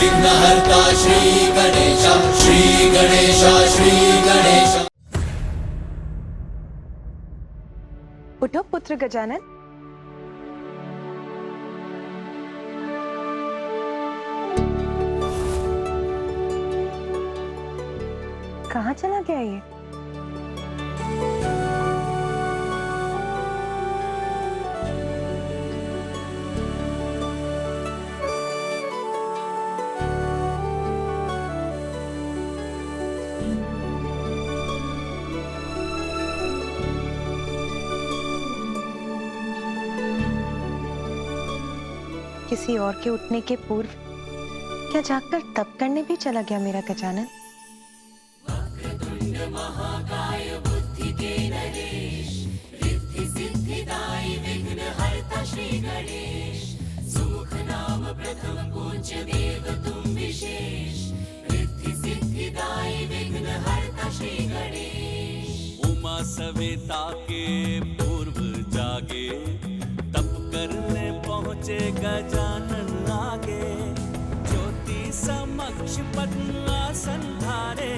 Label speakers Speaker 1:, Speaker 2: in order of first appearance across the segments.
Speaker 1: विघ्नहर्ता श्री गणेश, श्री गणेश, श्री गणेश।
Speaker 2: उठो पुत्र गजानन। कहाँ चला गया ये? किसी और के उठने के पूर्व क्या जागकर तप करने भी चला गया मेरा गजानन?
Speaker 1: महाकाय बुद्धि के नरेश, रिद्धि सिद्धिदायी विघ्नहर्ता श्री गणेश। सुमुख नाम प्रथम पूज्य देव तुम विशेष, रिद्धि सिद्धिदायी विघ्नहर्ता श्री गणेश।
Speaker 3: उमा सवेता के पूर्व जागे, तप करने पहुँचे गजानन आगे। ज्योति समक्ष पद्मासन धारे,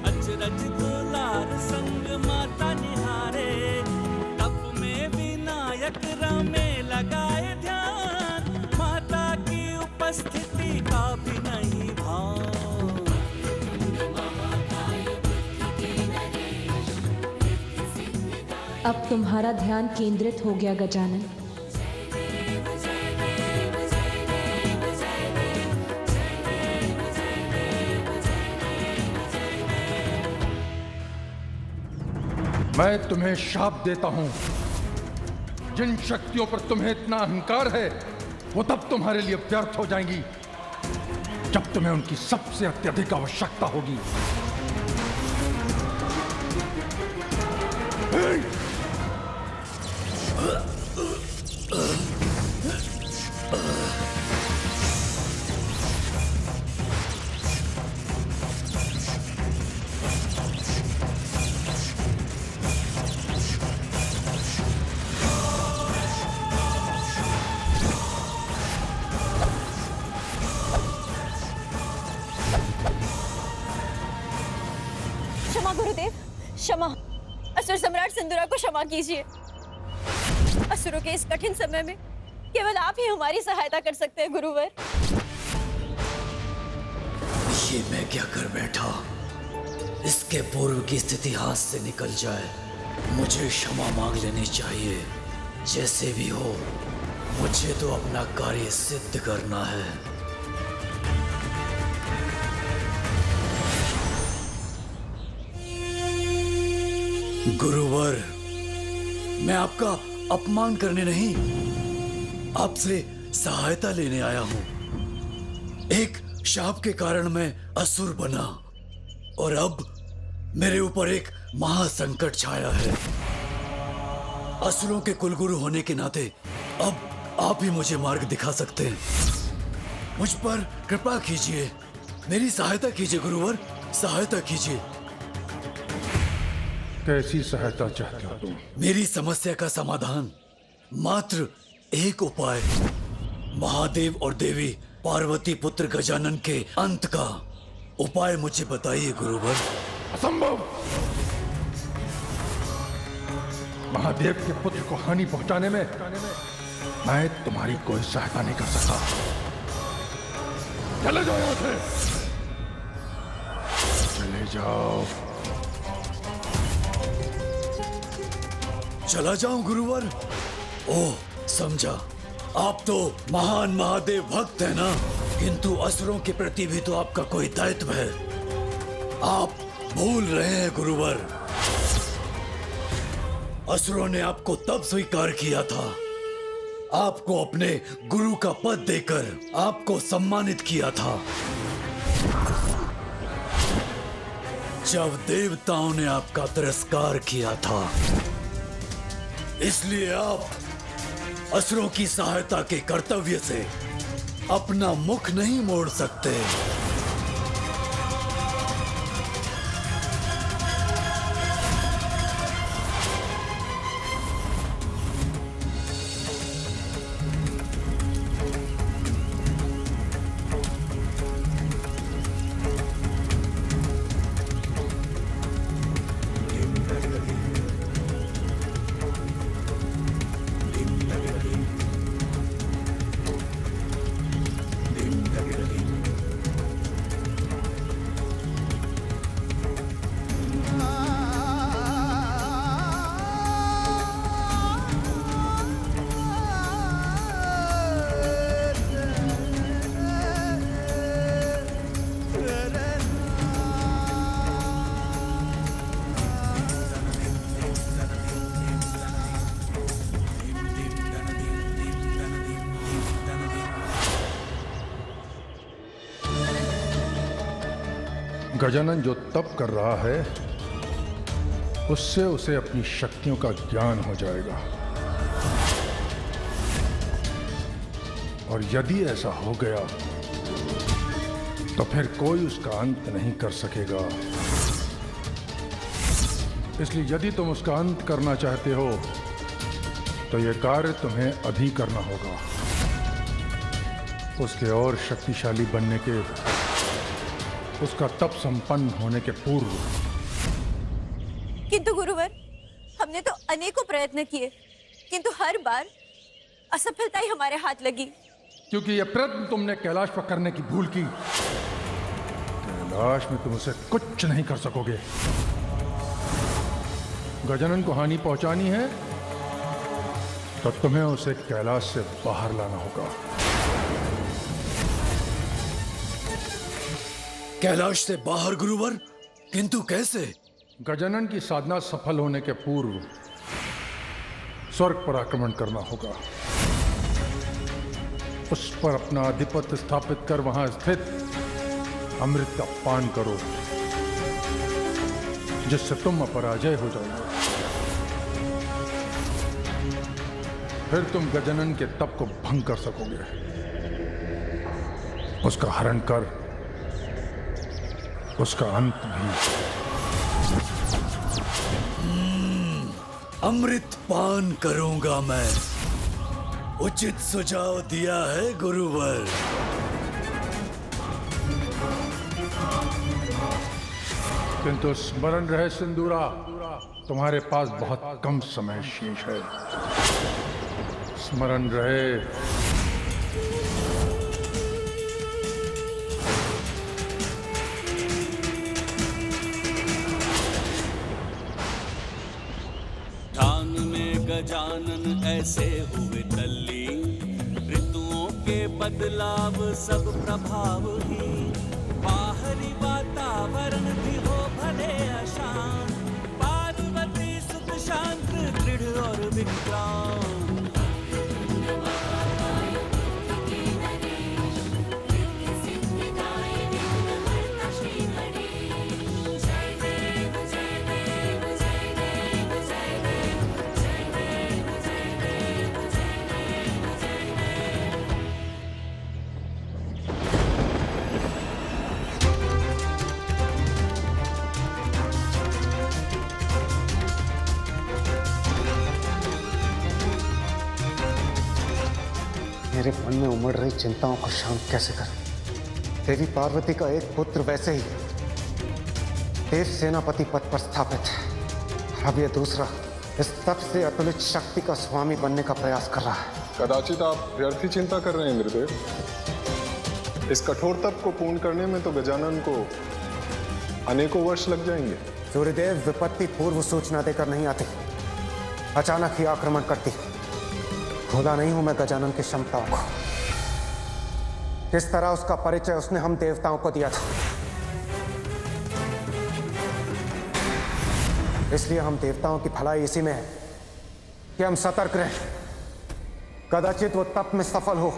Speaker 3: अचरज दुलार संग माता निहारे। तप में विनायक रमे लगाए ध्यान, माता की उपस्थिति का भी नहीं भान।
Speaker 4: अब तुम्हारा ध्यान केंद्रित हो गया गजानन।
Speaker 5: मैं तुम्हें शाप देता हूं। जिन शक्तियों पर तुम्हें इतना अहंकार है वो तब तुम्हारे लिए व्यर्थ हो जाएंगी जब तुम्हें उनकी सबसे अत्यधिक आवश्यकता होगी।
Speaker 6: क्षमा गुरुदेव, क्षमा। असुर सम्राट सिंदूरा को क्षमा कीजिए। असुरों के इस कठिन समय में केवल आप ही हमारी सहायता कर सकते हैं गुरुवर।
Speaker 1: ये मैं क्या कर बैठा? इसके पूर्व की स्थिति हाथ से निकल जाए, मुझे क्षमा मांग लेनी चाहिए। जैसे भी हो, मुझे तो अपना कार्य सिद्ध करना है। गुरुवर, मैं आपका अपमान करने नहीं, आपसे सहायता लेने आया हूं। एक शाप के कारण मैं असुर बना और अब मेरे ऊपर एक महासंकट छाया है। असुरों के कुलगुरु होने के नाते अब आप ही मुझे मार्ग दिखा सकते हैं। मुझ पर कृपा कीजिए, मेरी सहायता कीजिए गुरुवर, सहायता कीजिए।
Speaker 5: कैसी सहायता चाहते हो तुम?
Speaker 1: मेरी समस्या का समाधान, मात्र एक उपाय। महादेव और देवी पार्वती पुत्र गजानन के अंत का उपाय मुझे बताइए गुरुवर।
Speaker 5: असंभव! महादेव के पुत्र को हानि पहुंचाने में मैं तुम्हारी कोई सहायता नहीं कर सकता। चले जाओ यहां से, चले जाओ।
Speaker 1: चला जाऊं गुरुवर? ओह, समझा। आप तो महान महादेव भक्त हैं ना, किंतु असुरों के प्रति भी तो आपका कोई दायित्व है। आप भूल रहे हैं गुरुवर। असुरों ने आपको तब स्वीकार किया था, आपको अपने गुरु का पद देकर आपको सम्मानित किया था, जब देवताओं ने आपका तिरस्कार किया था। इसलिए आप असुरों की सहायता के कर्तव्य से अपना मुख नहीं मोड़ सकते।
Speaker 5: गजानन जो तप कर रहा है उससे उसे अपनी शक्तियों का ज्ञान हो जाएगा, और यदि ऐसा हो गया तो फिर कोई उसका अंत नहीं कर सकेगा। इसलिए यदि तुम उसका अंत करना चाहते हो तो यह कार्य तुम्हें अभी करना होगा, उसके और शक्तिशाली बनने के, उसका तप संपन्न होने के पूर्व।
Speaker 6: किंतु गुरुवर, हमने तो अनेकों प्रयत्न किए, किंतु हर बार असफलता ही हमारे हाथ लगी।
Speaker 5: क्योंकि यह प्रयत्न तुमने कैलाश पर करने की भूल की। कैलाश में तुम उसे कुछ नहीं कर सकोगे। गजानन को हानि पहुंचानी है तो तुम्हें उसे कैलाश से बाहर लाना होगा।
Speaker 1: कैलाश से बाहर गुरुवर? किंतु कैसे?
Speaker 5: गजानन की साधना सफल होने के पूर्व स्वर्ग पर आक्रमण करना होगा, उस पर अपना आधिपत्य स्थापित कर वहां स्थित अमृत का पान करो, जिससे तुम अपराजय हो जाओगे। फिर तुम गजानन के तप को भंग कर सकोगे, उसका हरण कर उसका अंत भी।
Speaker 1: अमृत पान करूंगा मैं। उचित सुझाव दिया है गुरुवर।
Speaker 5: किंतु स्मरण रहे सिंदूरा, तुम्हारे पास बहुत कम समय शेष है। स्मरण रहे।
Speaker 3: ठान में गजानन ऐसे हुए तल्ली, ऋतुओं के बदलाव सब प्रभाव ही। बाहरी वातावरण भी हो भले अशांत, पार्वती सुख शांत दृढ़ और विक्रांत।
Speaker 7: मेरे मन में उमड़ रही चिंताओं को शांत कैसे करूं? देवी पार्वती का एक पुत्र वैसे ही देव सेनापति पद पर स्थापित है, अब ये दूसरा इस तप से अतुलित शक्ति का स्वामी बनने का प्रयास कर रहा है।
Speaker 8: कदाचित आप व्यर्थी चिंता कर रहे हैं इंद्रदेव। इस कठोर तप को पूर्ण करने में तो गजानन को अनेकों वर्ष लग जाएंगे।
Speaker 7: सूर्यदेव विपत्ति पूर्व सूचना देकर नहीं आती, अचानक ही आक्रमण करती। भूला नहीं हूं मैं गजानन की क्षमताओं को, किस तरह उसका परिचय उसने हम देवताओं को दिया था। इसलिए हम देवताओं की भलाई इसी में है कि हम सतर्क रहें। कदाचित वो तप में सफल हो,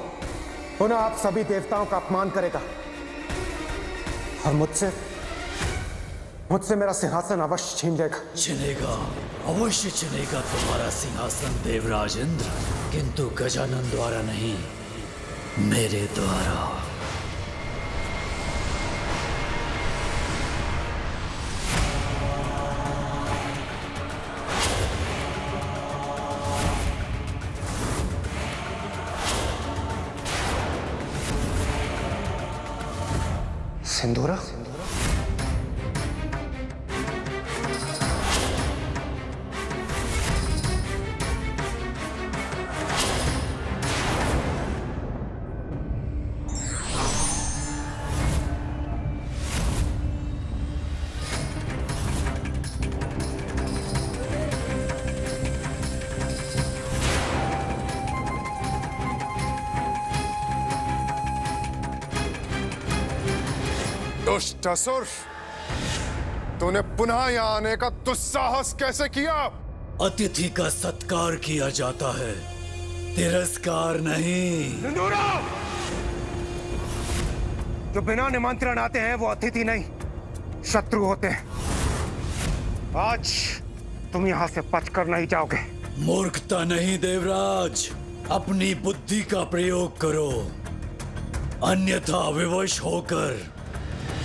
Speaker 7: पुनः आप सभी देवताओं का अपमान करेगा और मुझसे मेरा सिंहासन अवश्य छीन लेगा।
Speaker 1: छिनेगा, अवश्य छिनेगा तुम्हारा सिंहासन देवराज इंद्र, किंतु गजानन द्वारा नहीं, मेरे द्वारा।
Speaker 7: सिंदूरा,
Speaker 8: दुष्ट असुर, तूने पुनः यहाँ आने का दुस्साहस कैसे किया?
Speaker 1: अतिथि का सत्कार किया जाता है, तिरस्कार नहीं।
Speaker 7: जो बिना निमंत्रण आते हैं वो अतिथि नहीं, शत्रु होते हैं। आज तुम यहां से बचकर नहीं जाओगे।
Speaker 1: मूर्खता नहीं देवराज, अपनी बुद्धि का प्रयोग करो, अन्यथा विवश होकर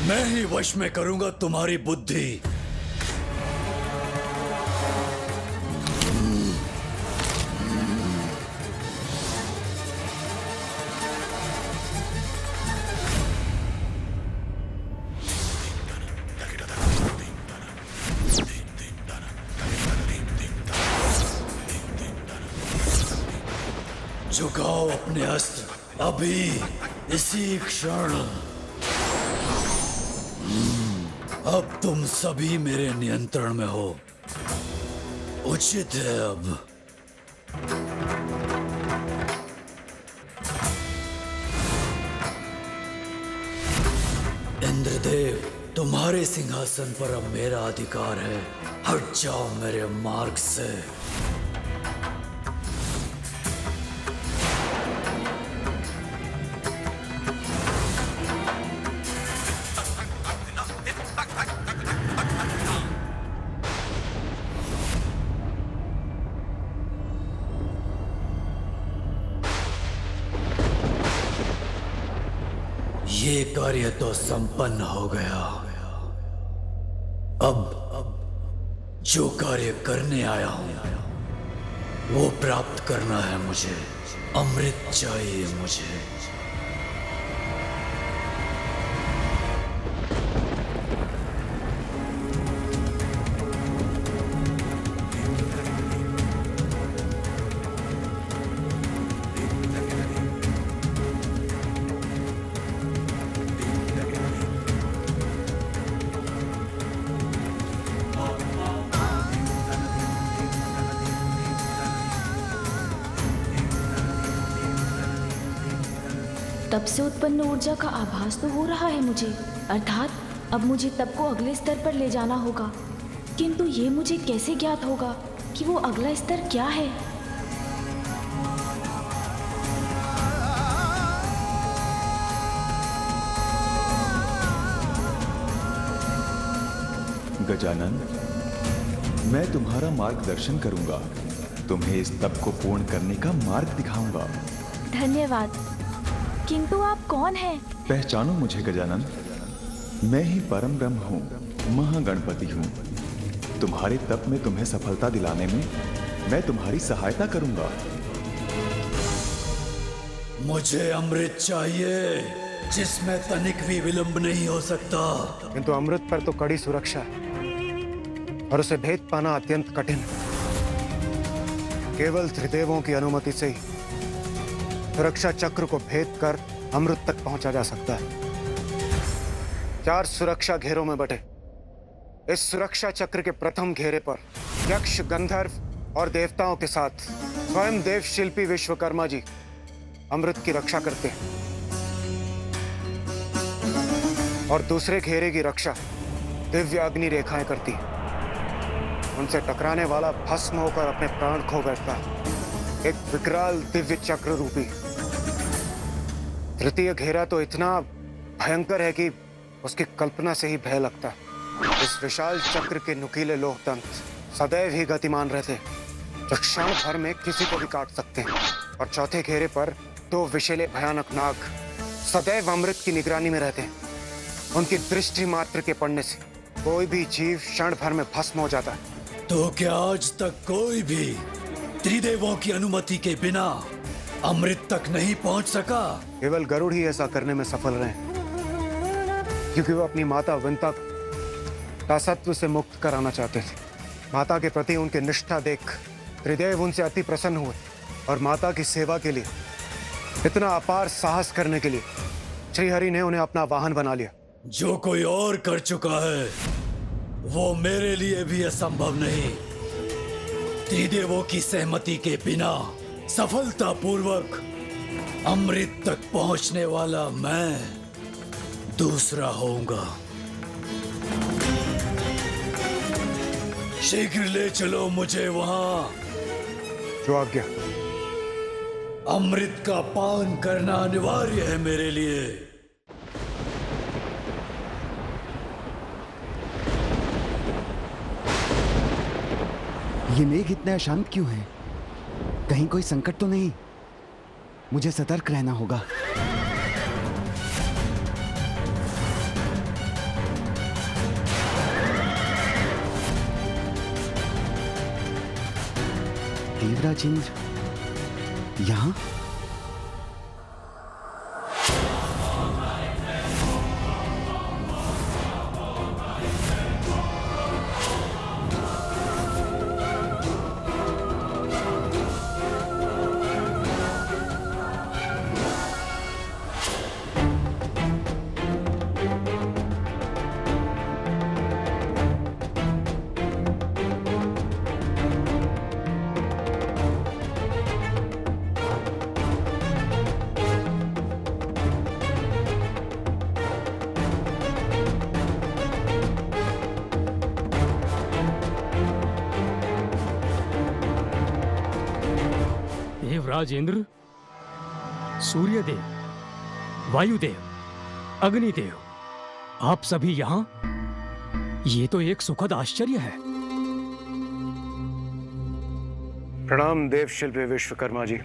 Speaker 1: मैं ही वश में करूंगा तुम्हारी बुद्धि। झुकाओ अपने अस्त्र अभी, इसी क्षण। अब तुम सभी मेरे नियंत्रण में हो। उचित है अब। इंद्रदेव, तुम्हारे सिंहासन पर अब मेरा अधिकार है। हट जाओ मेरे मार्ग से। ये कार्य तो संपन्न हो गया। अब जो कार्य करने आया हूं वो प्राप्त करना है मुझे। अमृत चाहिए मुझे।
Speaker 4: तब से उत्पन्न ऊर्जा का आभास तो हो रहा है मुझे, अर्थात अब मुझे तब को अगले स्तर पर ले जाना होगा। किंतु ये मुझे कैसे ज्ञात होगा कि वो अगला स्तर क्या है?
Speaker 9: गजानन, मैं तुम्हारा मार्गदर्शन करूंगा। तुम्हें इस तप को पूर्ण करने का मार्ग दिखाऊंगा।
Speaker 4: धन्यवाद। किंतु आप कौन हैं?
Speaker 9: पहचानो मुझे गजानन। मैं ही परम ब्रह्म हूँ, महागणपति हूँ। तुम्हारे तप में तुम्हें सफलता दिलाने में मैं तुम्हारी सहायता करूंगा।
Speaker 1: मुझे अमृत चाहिए जिसमें तनिक भी विलंब नहीं हो सकता।
Speaker 7: किंतु अमृत पर तो कड़ी सुरक्षा है और उसे भेद पाना अत्यंत कठिन है। केवल त्रिदेवों की अनुमति से ही सुरक्षा चक्र को भेद कर अमृत तक पहुंचा जा सकता है। 4 सुरक्षा घेरों में बटे इस सुरक्षा चक्र के प्रथम घेरे पर यक्ष, गंधर्व और देवताओं के साथ स्वयं देव शिल्पी विश्वकर्मा जी अमृत की रक्षा करते हैं और दूसरे घेरे की रक्षा दिव्य अग्नि रेखाएं करती है। उनसे टकराने वाला भस्म होकर अपने प्राण खो बैठता है, एक विकराल दिव्य चक्र रूपी। तृतीय घेरा तो इतना भयंकर है कि उसकी कल्पना से ही भय लगता है। इस विशाल चक्र के नुकीले लोह तंत्र सदैव ही गतिमान रहते हैं, जो क्षण भर में किसी को भी काट सकते हैं। और चौथे घेरे पर 2 विषैले भयानक नाग सदैव अमृत की निगरानी में रहते हैं। उनकी दृष्टि मात्र के पड़ने से कोई भी जीव क्षण भर में भस्म हो जाता है।
Speaker 1: तो क्या आज तक कोई भी त्रिदेवों की अनुमति के बिना अमृत तक नहीं पहुंच सका?
Speaker 7: केवल गरुड़ ही ऐसा करने में सफल रहे, क्योंकि वो अपनी माता विंता दासत्व से मुक्त कराना चाहते थे। माता के प्रति उनकी निष्ठा देख त्रिदेव उनसे अति प्रसन्न हुए और माता की सेवा के लिए, इतना अपार साहस करने के लिए श्रीहरि ने उन्हें अपना वाहन बना लिया।
Speaker 1: जो कोई और कर चुका है वो मेरे लिए भी असंभव नहीं। त्रिदेवों की सहमति के बिना सफलतापूर्वक अमृत तक पहुंचने वाला मैं दूसरा होऊंगा। शीघ्र ले चलो मुझे वहां।
Speaker 7: जो आज्ञा।
Speaker 1: अमृत का पान करना अनिवार्य है मेरे लिए।
Speaker 10: ये मेघ इतने अशांत क्यों है? कहीं कोई संकट तो नहीं? मुझे सतर्क रहना होगा। देवराज इंद्र यहां?
Speaker 11: राजेंद्र, सूर्यदेव, वायुदेव, अग्निदेव, आप सभी यहां? ये तो एक सुखद आश्चर्य है।
Speaker 7: प्रणाम देव शिल्पी विश्वकर्मा जी।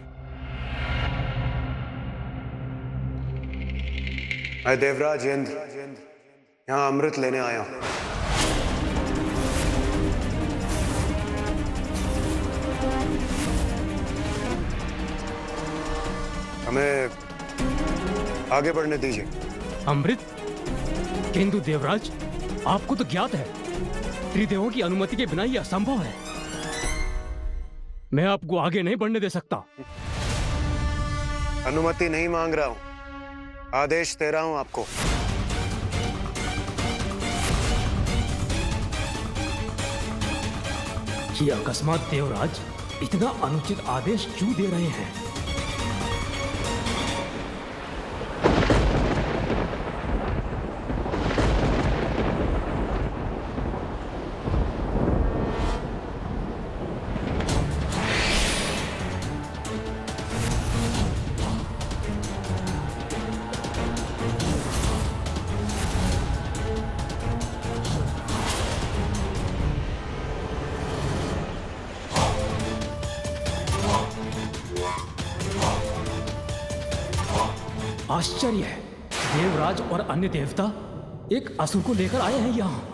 Speaker 7: मैं देवराज इंद्र यहां अमृत लेने आया हूं। हमें आगे बढ़ने दीजिए।
Speaker 11: अमृत? किंतु देवराज, आपको तो ज्ञात है त्रिदेवों की अनुमति के बिना यह असंभव है। मैं आपको आगे नहीं बढ़ने दे सकता।
Speaker 7: अनुमति नहीं मांग रहा हूं, आदेश दे रहा हूं आपको।
Speaker 11: ये अकस्मात देवराज इतना अनुचित आदेश क्यों दे रहे हैं? आश्चर्य है, देवराज और अन्य देवता एक असुर को लेकर आए हैं यहां।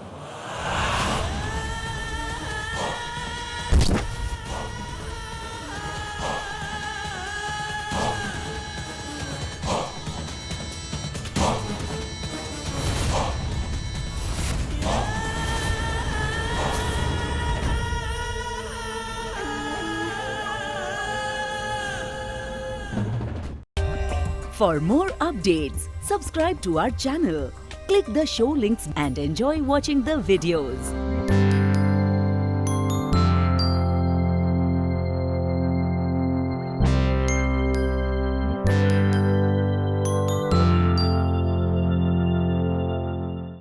Speaker 12: For more updates, subscribe to our channel, click the show links and enjoy watching the videos.